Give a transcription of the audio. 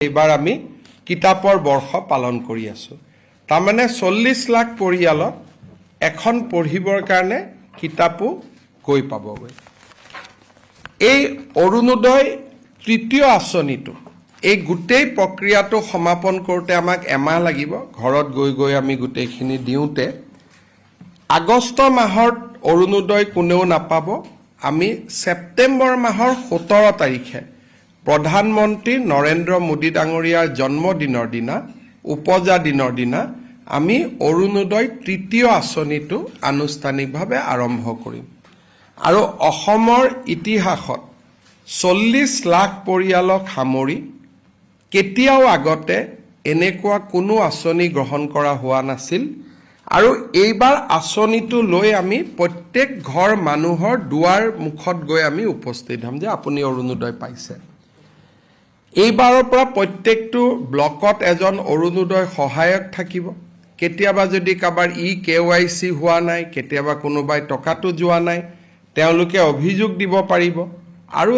এইবাৰ আমি কিতাপৰ বৰ্ষ পালন কৰি আছোঁ তাৰমানে 40 লাখ পৰিয়ালত এখন পঢ়িবৰ কাৰণে কিতাপো গৈ পাবগৈ এই অৰুণোদয় তৃতীয় আঁচনিটো এই গোটেই প্ৰক্ৰিয়াটো সমাপন কৰোঁতে আমাক এমাহ লাগিব ঘৰত গৈ গৈ আমি গোটেইখিনি দিওঁতে আগষ্ট মাহত অৰুণোদয় কোনেও নাপাব আমি সেপ্টেম্বৰ মাহৰ 17 তাৰিখে প্ৰধানমন্ত্ৰী নৰেন্দ্ৰ মোদী ডাঙৰীয়াৰ জন্মদিনৰ দিনা উপজা দিনৰ দিনা আমি অৰুণোদয় তৃতীয় আঁচনিটো আনুষ্ঠানিকভাৱে আৰম্ভ কৰিম আৰু অসমৰ ইতিহাসত 40 লাখ পৰিয়ালক সামৰি কেতিয়াও আগতে এনেকুৱা কোনো আঁচনি গ্ৰহণ কৰা হোৱা নাছিল আৰু এইবাৰ আঁচনিটো লৈ আমি প্ৰত্যেক ঘৰ মানুহৰ দুৱাৰ মুখত গৈ আমি উপস্থিত হ'ম যে আপুনি অৰুণোদয় পাইছে এইবাৰৰ পৰা প্ৰত্যেকটো ব্লকত এজন অৰুণোদয় সহায়ক থাকিব কেতিয়াবা যদি কাবাৰ KYC হোৱা নাই কেতিয়াবা কোনোবাই টকাটো যোৱা নাই তেওঁলোকে অভিযোগ দিব পাৰিব আৰু